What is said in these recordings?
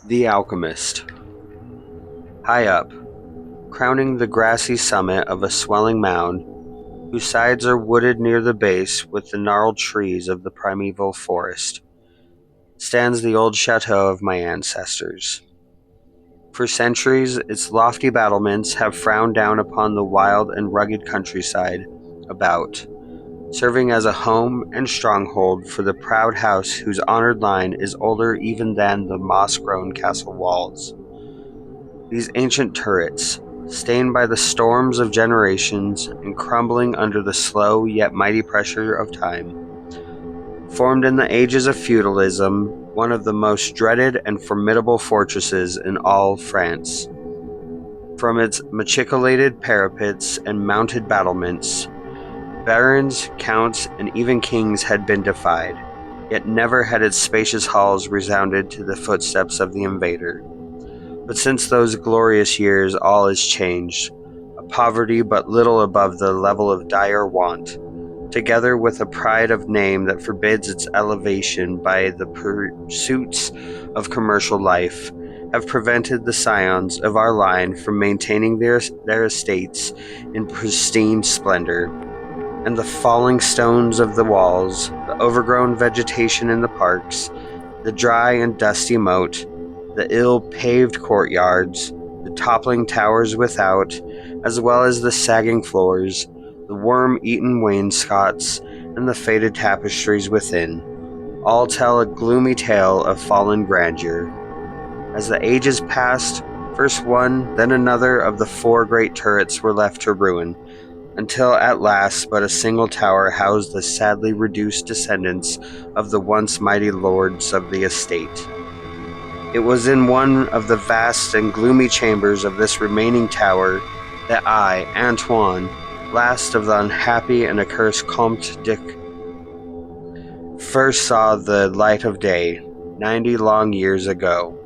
The Alchemist. High up, crowning the grassy summit of a swelling mound, whose sides are wooded near the base with the gnarled trees of the primeval forest, stands the old chateau of my ancestors. For centuries, its lofty battlements have frowned down upon the wild and rugged countryside about, serving as a home and stronghold for the proud house whose honored line is older even than the moss-grown castle walls. These ancient turrets, stained by the storms of generations and crumbling under the slow yet mighty pressure of time, formed in the ages of feudalism one of the most dreaded and formidable fortresses in all France. From its machicolated parapets and mounted battlements, barons, counts, and even kings had been defied, yet never had its spacious halls resounded to the footsteps of the invader. But since those glorious years all is changed, a poverty but little above the level of dire want, together with a pride of name that forbids its elevation by the pursuits of commercial life, have prevented the scions of our line from maintaining their estates in pristine splendor, and the falling stones of the walls, the overgrown vegetation in the parks, the dry and dusty moat, the ill-paved courtyards, the toppling towers without, as well as the sagging floors, the worm-eaten wainscots, and the faded tapestries within, all tell a gloomy tale of fallen grandeur. As the ages passed, first one, then another of the four great turrets were left to ruin, until at last but a single tower housed the sadly reduced descendants of the once mighty lords of the estate. It was in one of the vast and gloomy chambers of this remaining tower that I, Antoine, last of the unhappy and accursed Comte Dick, first saw the light of day, 90 long years ago.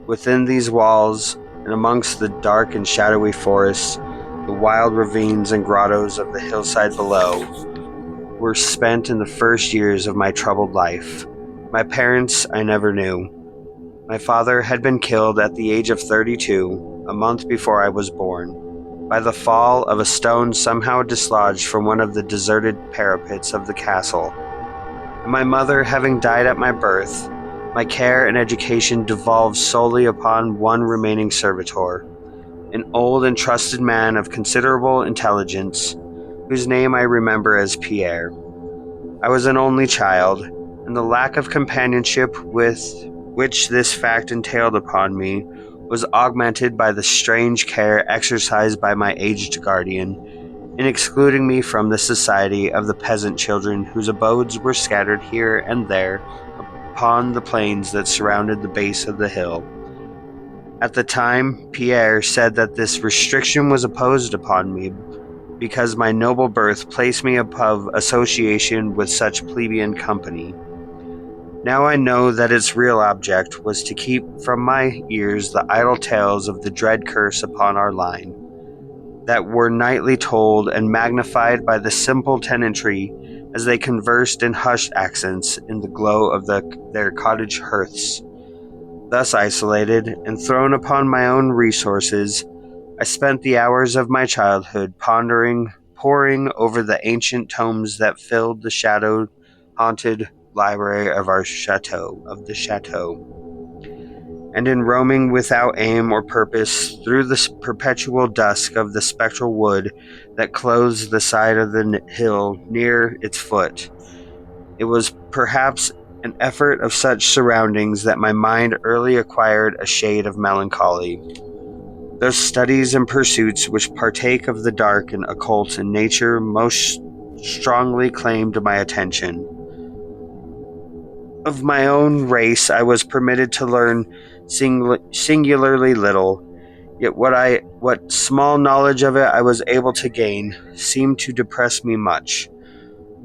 Within these walls, and amongst the dark and shadowy forests, the wild ravines and grottos of the hillside below, were spent in the first years of my troubled life. My parents I never knew. My father had been killed at the age of 32, a month before I was born, by the fall of a stone somehow dislodged from one of the deserted parapets of the castle. And my mother having died at my birth, my care and education devolved solely upon one remaining servitor, an old and trusted man of considerable intelligence, whose name I remember as Pierre. I was an only child, and the lack of companionship with which this fact entailed upon me was augmented by the strange care exercised by my aged guardian in excluding me from the society of the peasant children whose abodes were scattered here and there upon the plains that surrounded the base of the hill. At the time, Pierre said that this restriction was imposed upon me because my noble birth placed me above association with such plebeian company. Now I know that its real object was to keep from my ears the idle tales of the dread curse upon our line, that were nightly told and magnified by the simple tenantry as they conversed in hushed accents in the glow of their cottage hearths. Thus isolated and thrown upon my own resources, I spent the hours of my childhood poring over the ancient tomes that filled the shadow-haunted library of the chateau, and in roaming without aim or purpose through the perpetual dusk of the spectral wood that clothes the side of the hill near its foot. It was perhaps an effort of such surroundings that my mind early acquired a shade of melancholy. Those studies and pursuits which partake of the dark and occult in nature most strongly claimed my attention. Of my own race I was permitted to learn singularly little, yet what small knowledge of it I was able to gain seemed to depress me much.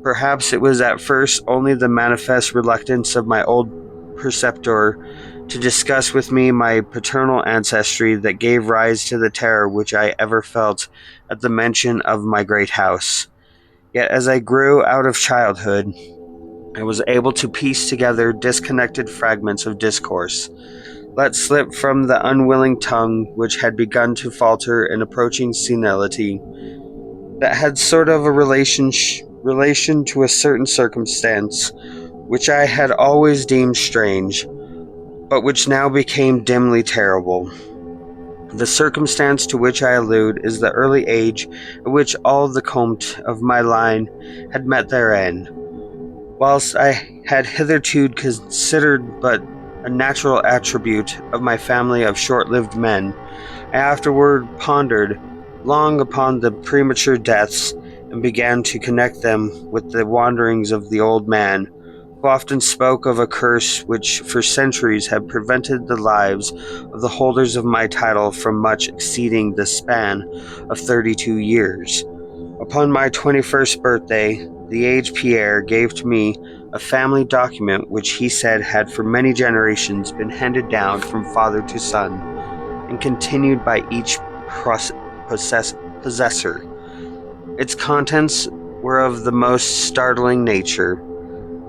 Perhaps it was at first only the manifest reluctance of my old preceptor to discuss with me my paternal ancestry that gave rise to the terror which I ever felt at the mention of my great house. Yet as I grew out of childhood, I was able to piece together disconnected fragments of discourse, let slip from the unwilling tongue which had begun to falter in approaching senility, that had sort of a relation to a certain circumstance which I had always deemed strange, but which now became dimly terrible. The circumstance to which I allude is the early age at which all the comte of my line had met their end. Whilst I had hitherto considered but a natural attribute of my family of short-lived men, I afterward pondered long upon the premature deaths and began to connect them with the wanderings of the old man, who often spoke of a curse which for centuries had prevented the lives of the holders of my title from much exceeding the span of 32 years. Upon my 21st birthday, the aged Pierre gave to me a family document which he said had for many generations been handed down from father to son and continued by each possessor. Its contents were of the most startling nature,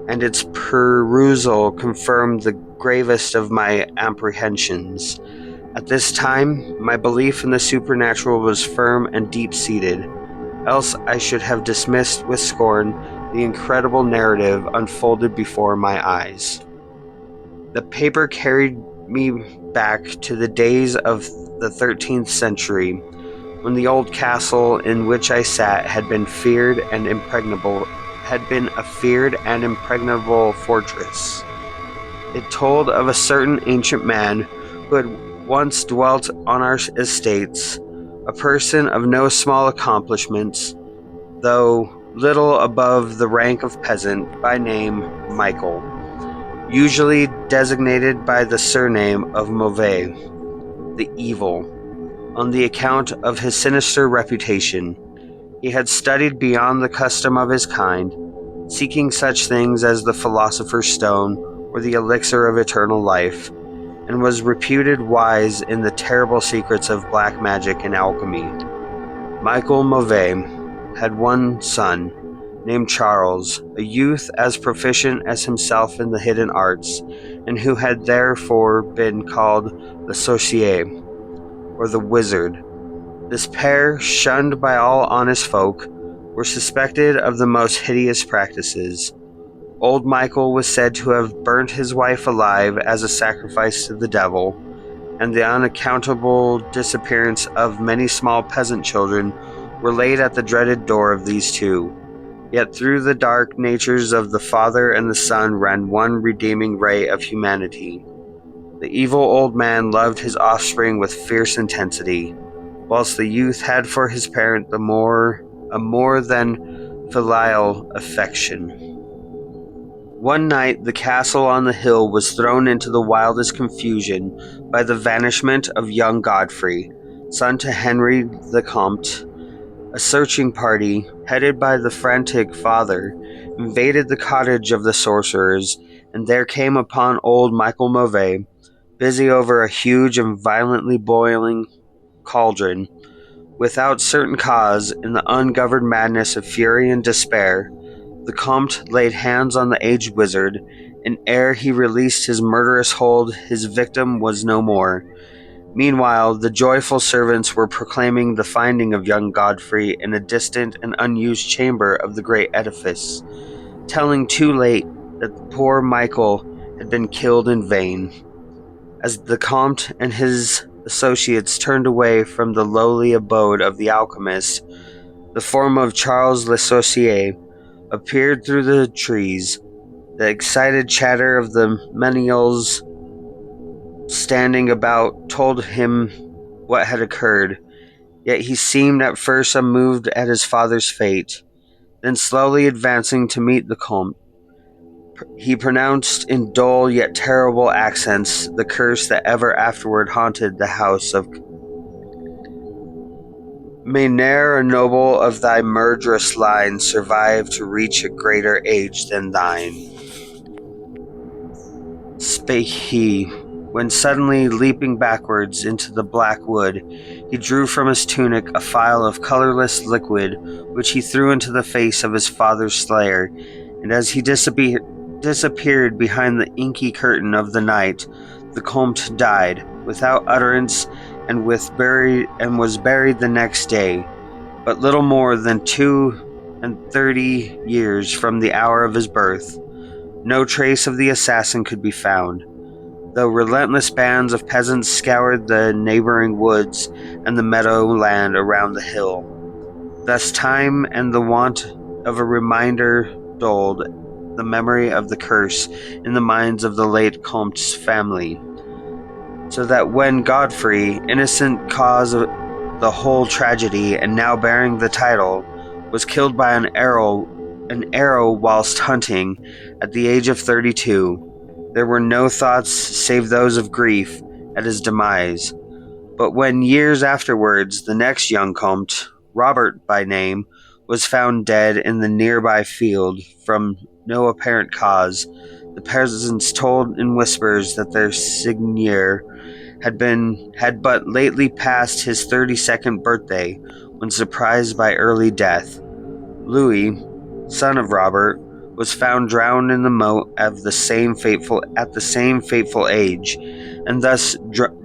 and its perusal confirmed the gravest of my apprehensions. At this time, my belief in the supernatural was firm and deep-seated, else I should have dismissed with scorn the incredible narrative unfolded before my eyes. The paper carried me back to the days of the 13th century, when the old castle in which I sat had been a feared and impregnable fortress. It told of a certain ancient man who had once dwelt on our estates, a person of no small accomplishments, though little above the rank of peasant, by name Michael, usually designated by the surname of Mauvais, the evil, on the account of his sinister reputation. He had studied beyond the custom of his kind, seeking such things as the philosopher's stone or the elixir of eternal life, and was reputed wise in the terrible secrets of black magic and alchemy. Michael Mauvais had one son, named Charles, a youth as proficient as himself in the hidden arts, and who had therefore been called the sorcier, or the wizard. This pair, shunned by all honest folk, were suspected of the most hideous practices. Old Michael was said to have burnt his wife alive as a sacrifice to the devil, and the unaccountable disappearance of many small peasant children were laid at the dreaded door of these two. Yet through the dark natures of the father and the son ran one redeeming ray of humanity. The evil old man loved his offspring with fierce intensity, whilst the youth had for his parent a more than filial affection. One night the castle on the hill was thrown into the wildest confusion by the vanishment of young Godfrey, son to Henry the Comte. A searching party, headed by the frantic father, invaded the cottage of the sorcerers, and there came upon old Michael Mauvais, busy over a huge and violently boiling cauldron. Without certain cause, in the ungoverned madness of fury and despair, the Comte laid hands on the aged wizard, and ere he released his murderous hold, his victim was no more. Meanwhile, the joyful servants were proclaiming the finding of young Godfrey in a distant and unused chamber of the great edifice, telling too late that the poor Michael had been killed in vain. As the Comte and his associates turned away from the lowly abode of the alchemist, the form of Charles Le Sorcier appeared through the trees. The excited chatter of the menials standing about told him what had occurred, yet he seemed at first unmoved at his father's fate. Then slowly advancing to meet the Comte, he pronounced in dull yet terrible accents the curse that ever afterward haunted the house of May ne'er a noble of thy murderous line survive to reach a greater age than thine, spake he, when suddenly leaping backwards into the black wood, he drew from his tunic a phial of colorless liquid, which he threw into the face of his father's slayer, and as he disappeared behind the inky curtain of the night, the Comte died without utterance and was buried the next day, but little more than 32 years from the hour of his birth. No trace of the assassin could be found, though relentless bands of peasants scoured the neighboring woods and the meadowland around the hill. Thus time and the want of a reminder dulled the memory of the curse in the minds of the late Comte's family, so that when Godfrey, innocent cause of the whole tragedy and now bearing the title, was killed by an arrow whilst hunting at the age of 32, there were no thoughts save those of grief at his demise. But when years afterwards the next young Comte, Robert by name, was found dead in the nearby field from no apparent cause, the peasants told in whispers that their seigneur had but lately passed his 32nd birthday when surprised by early death. Louis, son of Robert, was found drowned in the moat at the same fateful age, and thus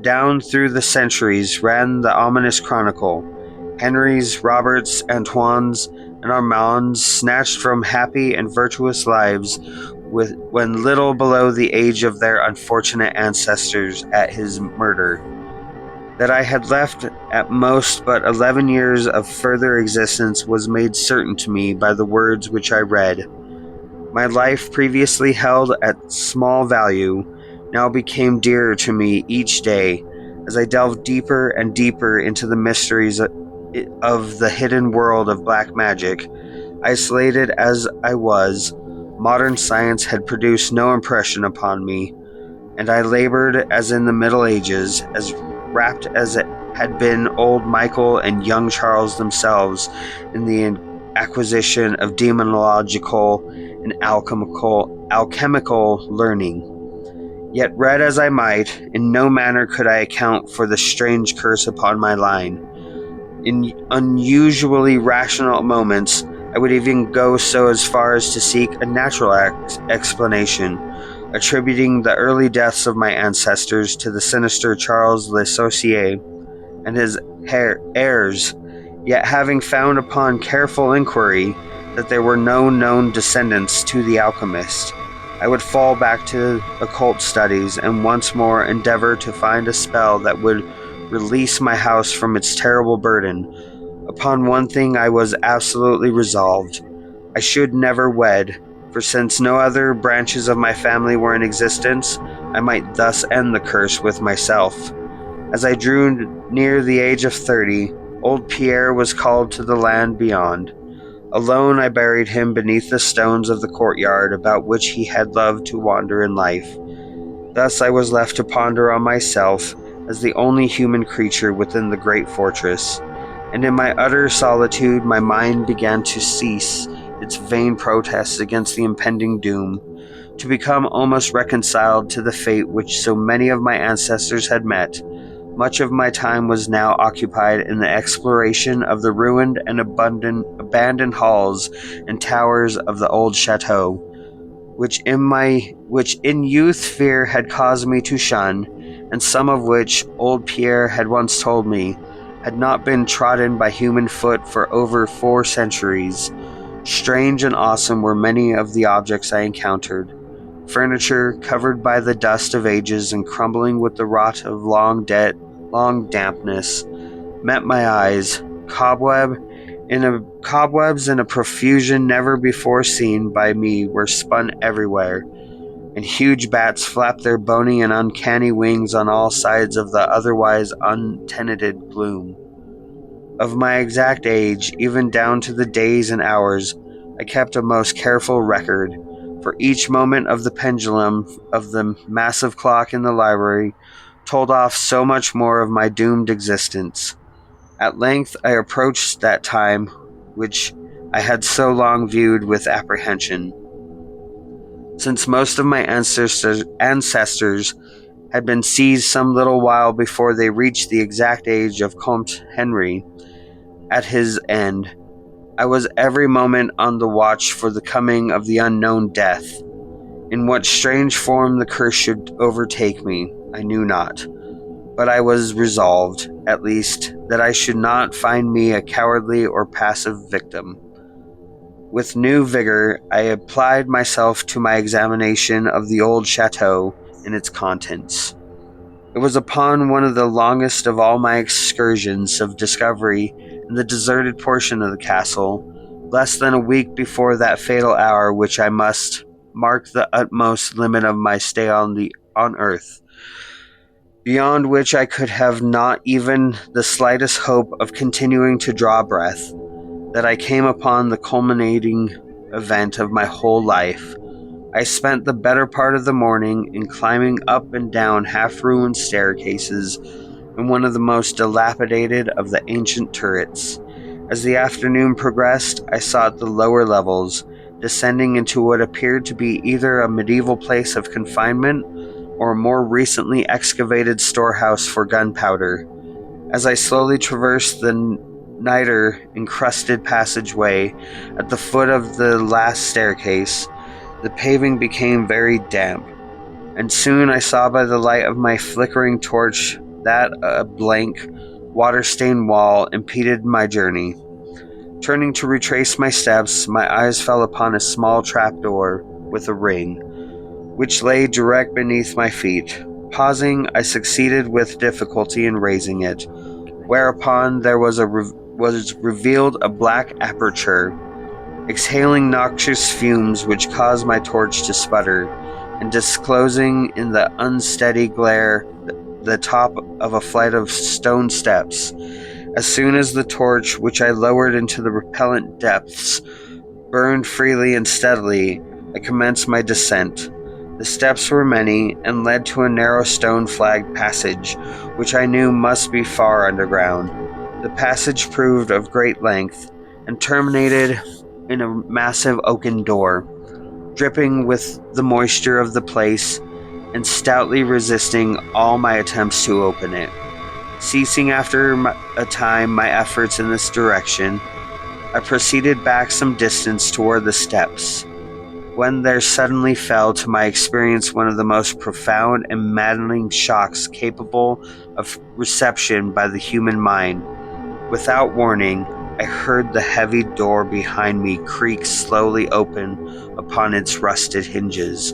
down through the centuries ran the ominous chronicle. Henry's, Robert's, Antoine's, and Armand's snatched from happy and virtuous lives when little below the age of their unfortunate ancestors at his murder. That I had left at most but 11 years of further existence was made certain to me by the words which I read. My life, previously held at small value, now became dearer to me each day as I delved deeper and deeper into the mysteries of the hidden world of black magic. Isolated as I was, modern science had produced no impression upon me, and I labored as in the Middle Ages, as wrapped as it had been old Michael and young Charles themselves in the acquisition of demonological and alchemical learning. Yet read as I might, in no manner could I account for the strange curse upon my line. In unusually rational moments, I would even go so far as to seek a natural explanation, attributing the early deaths of my ancestors to the sinister Charles Le Sorcier and his heirs, yet having found upon careful inquiry that there were no known descendants to the Alchemist, I would fall back to occult studies and once more endeavor to find a spell that would release my house from its terrible burden. Upon one thing I was absolutely resolved. I should never wed, for since no other branches of my family were in existence, I might thus end the curse with myself. As I drew near the age of 30, old Pierre was called to the land beyond. Alone I buried him beneath the stones of the courtyard about which he had loved to wander in life. Thus I was left to ponder on myself as the only human creature within the great fortress, and in my utter solitude my mind began to cease its vain protests against the impending doom, to become almost reconciled to the fate which so many of my ancestors had met. Much of my time was now occupied in the exploration of the ruined and abandoned halls and towers of the old chateau, which in youth fear had caused me to shun, and some of which, old Pierre had once told me, had not been trodden by human foot for over 4 centuries. Strange and awesome were many of the objects I encountered. Furniture, covered by the dust of ages and crumbling with the rot of long dampness, met my eyes. Cobwebs in a profusion never before seen by me were spun everywhere, and huge bats flapped their bony and uncanny wings on all sides of the otherwise untenanted gloom. Of my exact age, even down to the days and hours, I kept a most careful record, for each moment of the pendulum of the massive clock in the library told off so much more of my doomed existence. At length I approached that time which I had so long viewed with apprehension. Since most of my ancestors had been seized some little while before they reached the exact age of Comte Henry at his end, I was every moment on the watch for the coming of the unknown death. In what strange form the curse should overtake me, I knew not, but I was resolved, at least, that I should not find me a cowardly or passive victim. With new vigor, I applied myself to my examination of the old chateau and its contents. It was upon one of the longest of all my excursions of discovery in the deserted portion of the castle, less than a week before that fatal hour which I must mark the utmost limit of my stay on earth, beyond which I could have not even the slightest hope of continuing to draw breath, that I came upon the culminating event of my whole life. I spent the better part of the morning in climbing up and down half-ruined staircases in one of the most dilapidated of the ancient turrets. As the afternoon progressed, I sought the lower levels, descending into what appeared to be either a medieval place of confinement or a more recently excavated storehouse for gunpowder. As I slowly traversed the niter-encrusted passageway at the foot of the last staircase, the paving became very damp, and soon I saw by the light of my flickering torch that a blank, water-stained wall impeded my journey. Turning to retrace my steps, my eyes fell upon a small trapdoor with a ring, which lay direct beneath my feet. Pausing, I succeeded with difficulty in raising it, whereupon there was revealed a black aperture, exhaling noxious fumes which caused my torch to sputter, and disclosing in the unsteady glare the top of a flight of stone steps. As soon as the torch, which I lowered into the repellent depths, burned freely and steadily, I commenced my descent. The steps were many, and led to a narrow stone-flagged passage, which I knew must be far underground. The passage proved of great length, and terminated in a massive oaken door, dripping with the moisture of the place, and stoutly resisting all my attempts to open it. Ceasing after a time my efforts in this direction, I proceeded back some distance toward the steps, when there suddenly fell to my experience one of the most profound and maddening shocks capable of reception by the human mind. Without warning, I heard the heavy door behind me creak slowly open upon its rusted hinges.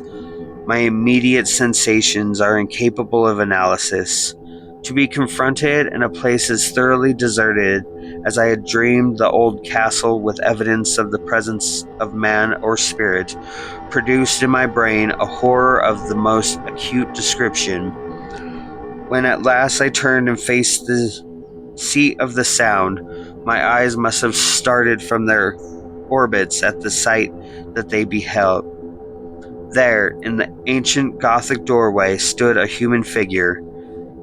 My immediate sensations are incapable of analysis. To be confronted in a place as thoroughly deserted as I had dreamed the old castle with evidence of the presence of man or spirit, produced in my brain a horror of the most acute description. When at last I turned and faced the seat of the sound, my eyes must have started from their orbits at the sight that they beheld. There, in the ancient Gothic doorway, stood a human figure.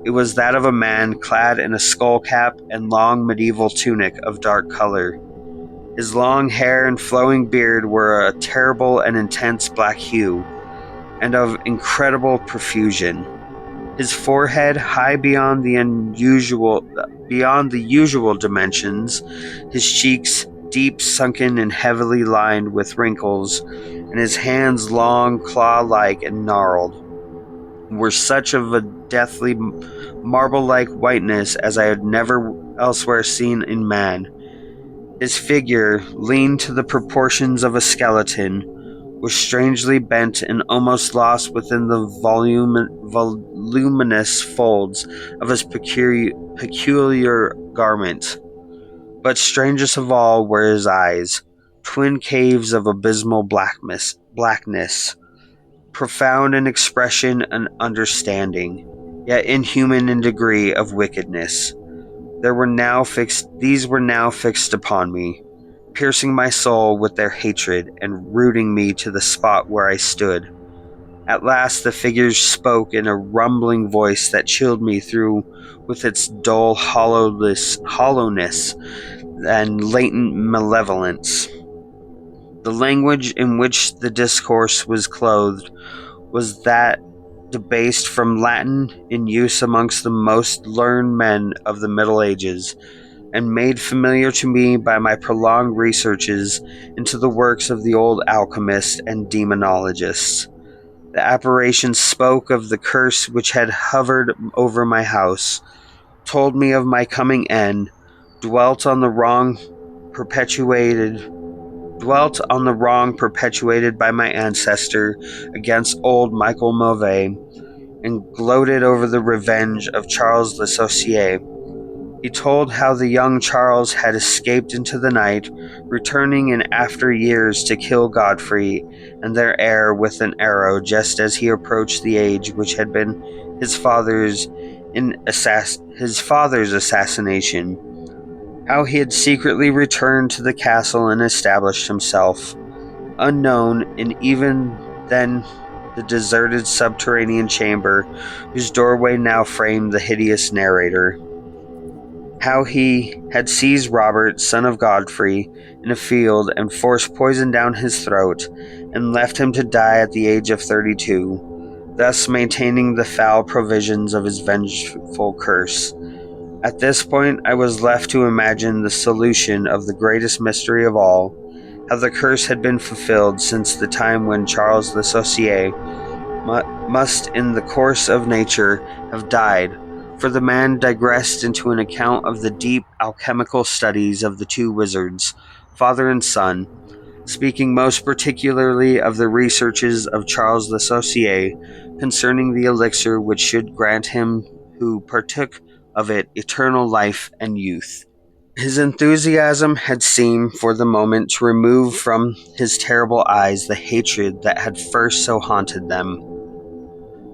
It was that of a man clad in a skull cap and long medieval tunic of dark color. His long hair and flowing beard were a terrible and intense black hue, and of incredible profusion. His forehead, high beyond the usual dimensions, his cheeks deep sunken and heavily lined with wrinkles, and his hands long, claw-like and gnarled, were such of a deathly marble-like whiteness as I had never elsewhere seen in man. His figure, lean to the proportions of a skeleton, was strangely bent and almost lost within the voluminous folds of his peculiar garment. But strangest of all were his eyes, twin caves of abysmal blackness, profound in expression and understanding, yet inhuman in degree of wickedness. These were now fixed upon me, piercing my soul with their hatred and rooting me to the spot where I stood. At last the figures spoke in a rumbling voice that chilled me through with its dull hollowness and latent malevolence. The language in which the discourse was clothed was that debased from Latin in use amongst the most learned men of the Middle Ages, and made familiar to me by my prolonged researches into the works of the old alchemists and demonologists. The apparition spoke of the curse which had hovered over my house, told me of my coming end, dwelt on the wrong perpetuated by my ancestor against old Michael Mauvais, and gloated over the revenge of Charles Le Saucier. He told how the young Charles had escaped into the night, returning in after years to kill Godfrey and their heir with an arrow just as he approached the age which had been his father's assassination. How he had secretly returned to the castle and established himself, unknown in even then the deserted subterranean chamber whose doorway now framed the hideous narrator. How he had seized Robert, son of Godfrey, in a field and forced poison down his throat, and left him to die at the age of 32, thus maintaining the foul provisions of his vengeful curse. At this point, I was left to imagine the solution of the greatest mystery of all, how the curse had been fulfilled since the time when Charles Le Saucier must, in the course of nature, have died, for the man digressed into an account of the deep alchemical studies of the two wizards, father and son, speaking most particularly of the researches of Charles Le Saucier concerning the elixir which should grant him who partook of it eternal life and youth. His enthusiasm had seemed for the moment to remove from his terrible eyes the hatred that had first so haunted them.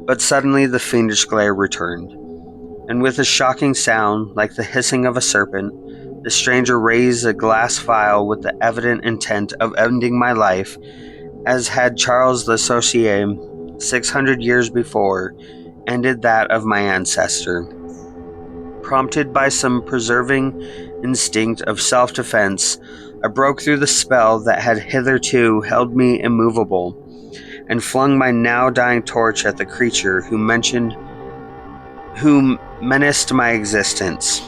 But suddenly the fiendish glare returned, and with a shocking sound like the hissing of a serpent, the stranger raised a glass vial with the evident intent of ending my life, as had Charles Le Saucier 600 years before ended that of my ancestor. Prompted by some preserving instinct of self-defense, I broke through the spell that had hitherto held me immovable, and flung my now dying torch at the creature who menaced my existence.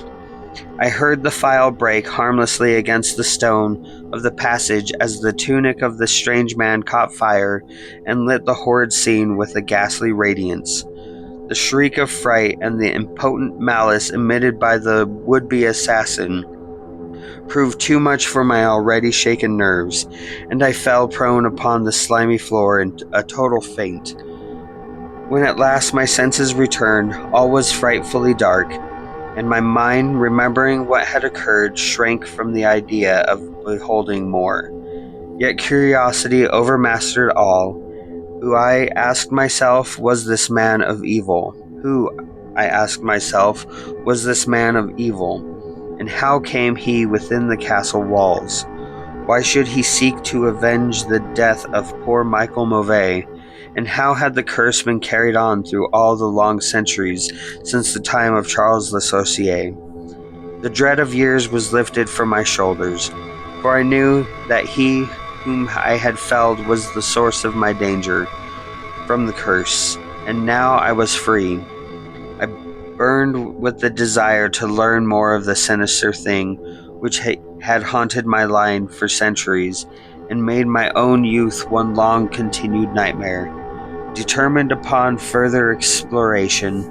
I heard the phial break harmlessly against the stone of the passage as the tunic of the strange man caught fire and lit the horrid scene with a ghastly radiance. The shriek of fright and the impotent malice emitted by the would-be assassin proved too much for my already shaken nerves, and I fell prone upon the slimy floor in a total faint. When at last my senses returned, all was frightfully dark, and my mind, remembering what had occurred, shrank from the idea of beholding more. Yet curiosity overmastered all. Who, I asked myself, was this man of evil? And how came he within the castle walls? Why should he seek to avenge the death of poor Michael Mauvais? And how had the curse been carried on through all the long centuries since the time of Charles Le Saucier? The dread of years was lifted from my shoulders, for I knew that he whom I had felled was the source of my danger from the curse, and now I was free. I burned with the desire to learn more of the sinister thing which had haunted my mind for centuries, and made my own youth one long continued nightmare. Determined upon further exploration,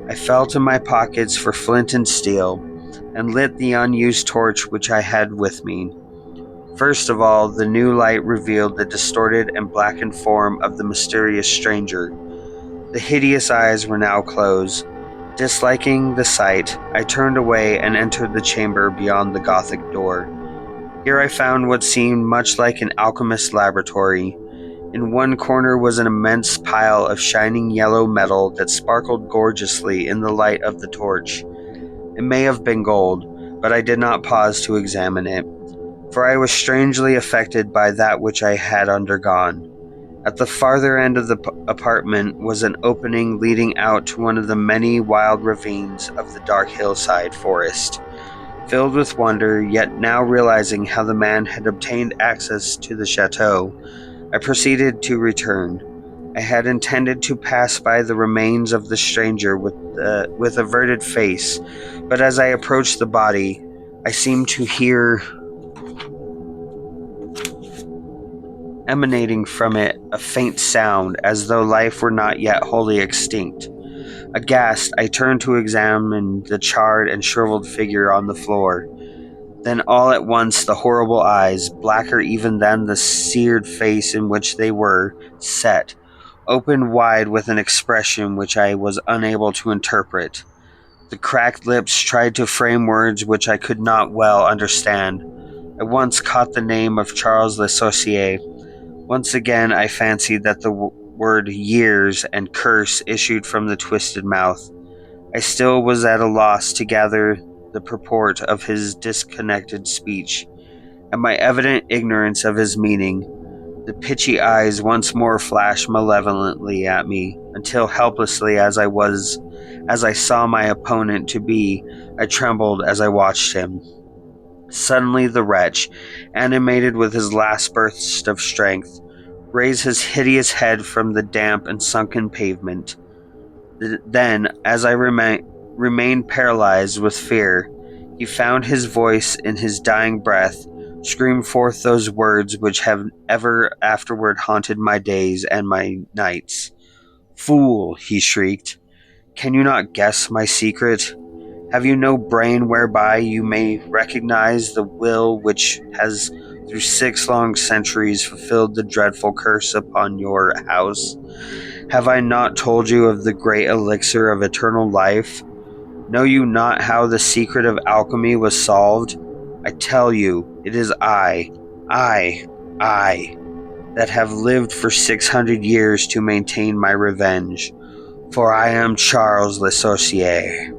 I felt in my pockets for flint and steel, and lit the unused torch which I had with me. First of all, the new light revealed the distorted and blackened form of the mysterious stranger. The hideous eyes were now closed. Disliking the sight, I turned away and entered the chamber beyond the Gothic door. Here I found what seemed much like an alchemist's laboratory. In one corner was an immense pile of shining yellow metal that sparkled gorgeously in the light of the torch. It may have been gold, but I did not pause to examine it, for I was strangely affected by that which I had undergone. At the farther end of the apartment was an opening leading out to one of the many wild ravines of the dark hillside forest. Filled with wonder, yet now realizing how the man had obtained access to the chateau, I proceeded to return. I had intended to pass by the remains of the stranger with averted face, but as I approached the body, I seemed to hear emanating from it a faint sound as though life were not yet wholly extinct. Aghast, I turned to examine the charred and shriveled figure on the floor. Then all at once the horrible eyes, blacker even than the seared face in which they were set, opened wide with an expression which I was unable to interpret. The cracked lips tried to frame words which I could not well understand. I once caught the name of Charles Le Sorcier. Once again I fancied that the word years and curse issued from the twisted mouth. I still was at a loss to gather the purport of his disconnected speech, and my evident ignorance of his meaning. The pitchy eyes once more flashed malevolently at me, until helplessly as I saw my opponent to be, I trembled as I watched him. Suddenly the wretch, animated with his last burst of strength, raised his hideous head from the damp and sunken pavement. Then, as I remained paralyzed with fear, he found his voice in his dying breath, screamed forth those words which have ever afterward haunted my days and my nights. "Fool," he shrieked, "can you not guess my secret? Have you no brain whereby you may recognize the will which has through 6 long centuries fulfilled the dreadful curse upon your house? Have I not told you of the great elixir of eternal life? Know you not how the secret of alchemy was solved? I tell you, it is I, that have lived for 600 years to maintain my revenge. For I am Charles Le Sorcier."